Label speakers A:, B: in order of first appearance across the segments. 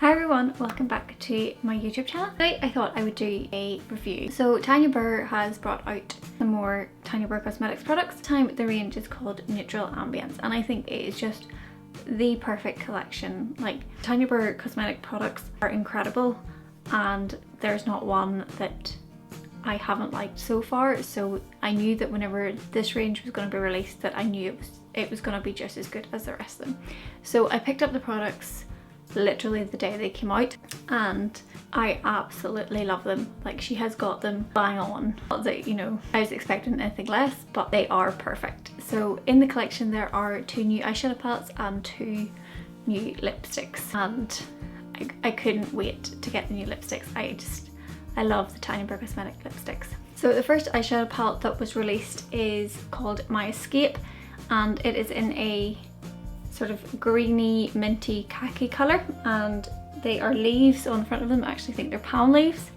A: Hi everyone, welcome back to my YouTube channel. Today I thought I would do a review. So Tanya Burr has brought out some more Tanya Burr Cosmetics products. This time the range is called Neutral Ambience and I think it is just the perfect collection. Like, Tanya Burr cosmetic products are incredible and there's not one that I haven't liked so far, so I knew that whenever this range was going to be released that I knew it was going to be just as good as the rest of them. So I picked up the products literally the day they came out and I absolutely love them. Like, she has got them bang on. Not that, you know, I was expecting anything less, but they are perfect. So in the collection there are 2 new eyeshadow palettes and 2 new lipsticks, and I couldn't wait to get the new lipsticks. I love the Tanya Burr Cosmetic lipsticks. So the first eyeshadow palette that was released is called My Escape, and it is in a sort of greeny minty khaki colour, and they are leaves on the front of them. I actually think they're palm leaves.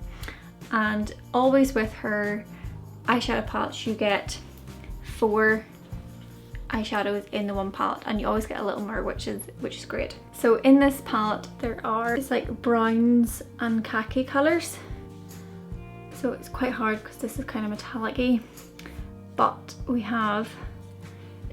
A: And always with her eyeshadow palettes you get 4 eyeshadows in the one palette, and you always get a little mirror, which is great. So in this palette there are just like browns and khaki colours, so it's quite hard because this is kind of metallic-y, but we have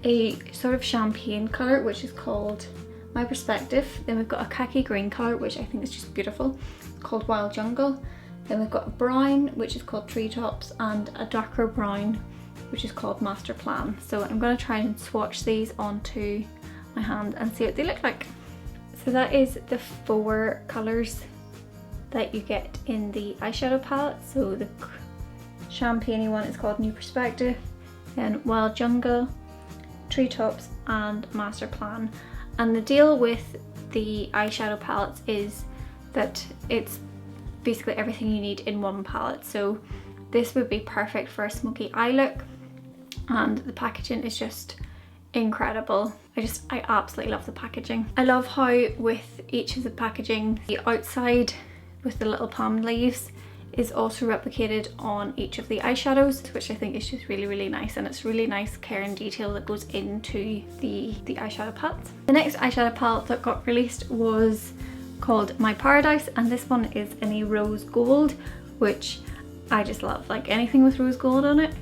A: a sort of champagne colour which is called My Perspective. Then we've got a khaki green colour which I think is just beautiful, called Wild Jungle. Then we've got a brown which is called Treetops, and a darker brown which is called Master Plan. So I'm going to try and swatch these onto my hand and see what they look like. So that is the 4 colours that you get in the eyeshadow palette. So the champagne one is called New Perspective, then Wild Jungle, Treetops and Master Plan. And the deal with the eyeshadow palettes is that it's basically everything you need in one palette. So this would be perfect for a smoky eye look, and the packaging is just incredible. I absolutely love the packaging. I love how with each of the packaging, the outside with the little palm leaves is also replicated on each of the eyeshadows, which I think is just really nice, and it's really nice care and detail that goes into the eyeshadow palettes. The next eyeshadow palette that got released was called My Paradise, and this one is in a rose gold, which I just love. Like, anything with rose gold on it,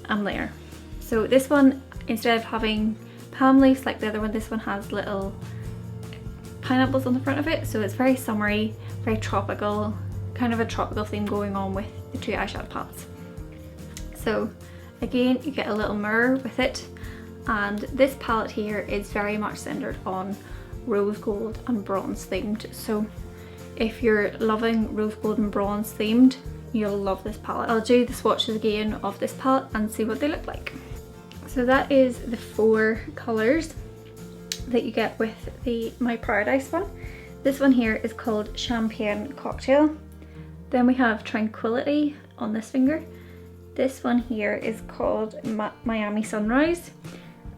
A: I'm there. So this one, instead of having palm leaves like the other one, this one has little pineapples on the front of it, so it's very summery, very tropical, kind of a tropical theme going on with the 2 eyeshadow palettes. So again, you get a little mirror with it, and this palette here is very much centered on rose gold and bronze themed. So if you're loving rose gold and bronze themed, you'll love this palette. I'll do the swatches again of this palette and see what they look like. So that is the 4 colours that you get with the My Paradise one. This one here is called Champagne Cocktail. Then we have Tranquility on this finger. This one here is called Miami Sunrise,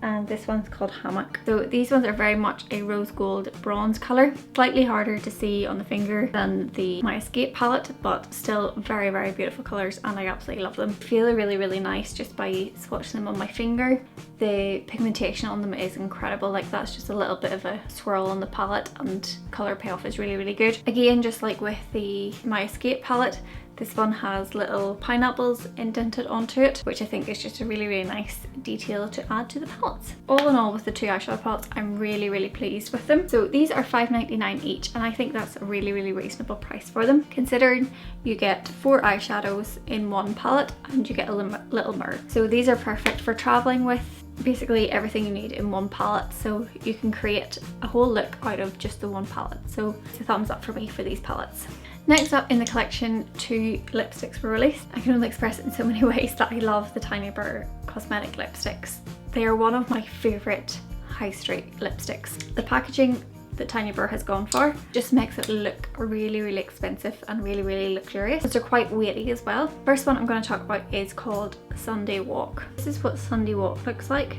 A: and this one's called Hammock. So these ones are very much a rose gold bronze colour. Slightly harder to see on the finger than the My Escape palette, but still very beautiful colours, and I absolutely love them. Feel really nice just by swatching them on my finger. The pigmentation on them is incredible. Like, that's just a little bit of a swirl on the palette, and colour payoff is really good. Again, just like with the My Escape palette, this one has little pineapples indented onto it, which I think is just a really nice detail to add to the palettes. All in all, with the 2 eyeshadow palettes, I'm really pleased with them. So these are $5.99 each, and I think that's a really reasonable price for them, considering you get 4 eyeshadows in one palette and you get a little mirror. So these are perfect for traveling with. Basically everything you need in one palette, so you can create a whole look out of just the one palette. So it's a thumbs up for me for these palettes. Next up in the collection, 2 lipsticks were released. I can only express it in so many ways that I love the Tanya Burr Cosmetic lipsticks. They are one of my favourite high street lipsticks. The packaging that Tanya Burr has gone for just makes it look really expensive and really luxurious. They're quite weighty as well. First one I'm going to talk about is called Sunday Walk. This is what Sunday Walk looks like,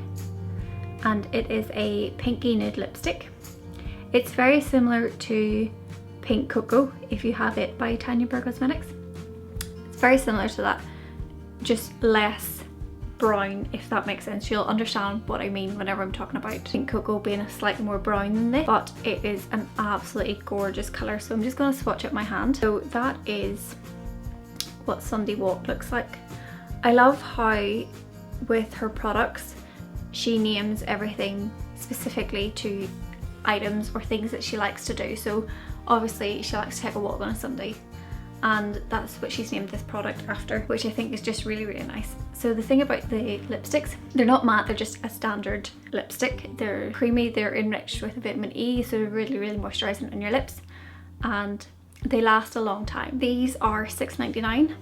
A: and it is a pinky nude lipstick. It's very similar to Pink Cocoa, if you have it, by Tanya Burr Cosmetics. It's very similar to that, just less brown, if that makes sense. You'll understand what I mean whenever I'm talking about Pink Cocoa being a slightly more brown than this, but it is an absolutely gorgeous colour. So I'm just going to swatch it my hand. So that is what Sunday Walk looks like. I love how with her products she names everything specifically to items or things that she likes to do. So obviously she likes to take a walk on a Sunday, and that's what she's named this product after, which I think is just really, really nice. So the thing about the lipsticks, they're not matte, they're just a standard lipstick. They're creamy, they're enriched with vitamin E, so they're really, really moisturising on your lips, and they last a long time. These are $6.99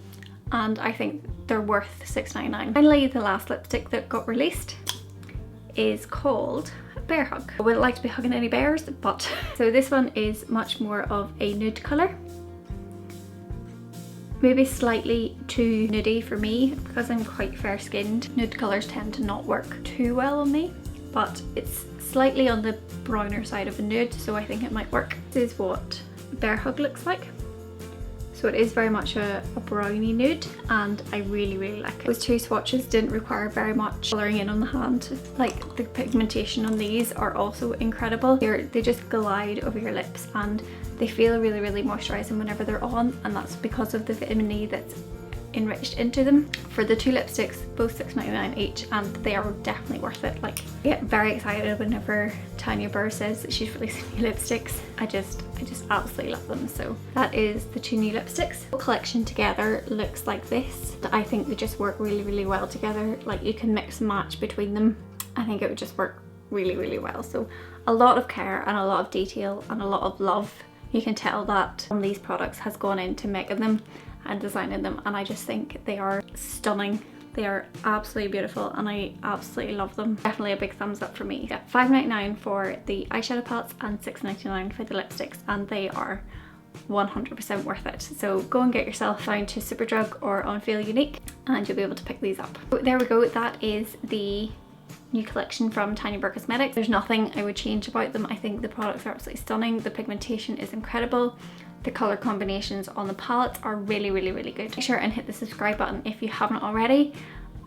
A: and I think they're worth $6.99. Finally, the last lipstick that got released is called Bear Hug. I wouldn't like to be hugging any bears, but so this one is much more of a nude colour. Maybe slightly too nudie for me because I'm quite fair skinned. Nude colours tend to not work too well on me, but it's slightly on the browner side of a nude, so I think it might work. This is what Bear Hug looks like. So it is very much a browny nude, and I really, really like it. Those two swatches didn't require very much colouring in on the hand. Like, the pigmentation on these are also incredible. They just glide over your lips and they feel really, really moisturising whenever they're on, and that's because of the vitamin E that's enriched into them. For the two lipsticks, both $6.99 each, and they are definitely worth it. Like, I get very excited whenever Tanya Burr says that she's releasing new lipsticks. I just absolutely love them. So that is the two new lipsticks. The collection together looks like this. I think they just work really, really well together. Like, you can mix and match between them. I think it would just work really, really well. So a lot of care and a lot of detail and a lot of love. You can tell that these products has gone into making them and designing them, and I just think they are stunning. They are absolutely beautiful and I absolutely love them. Definitely a big thumbs up for me. Yeah, $5.99 for the eyeshadow palettes and $6.99 for the lipsticks, and they are 100% worth it. So go and get yourself down to Superdrug or on Feel Unique and you'll be able to pick these up. So there we go, that is the new collection from Tanya Burr Cosmetics. There's nothing I would change about them. I think the products are absolutely stunning. The pigmentation is incredible. The colour combinations on the palettes are really, really, really good. Make sure and hit the subscribe button if you haven't already,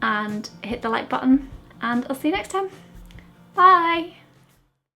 A: and hit the like button, and I'll see you next time. Bye!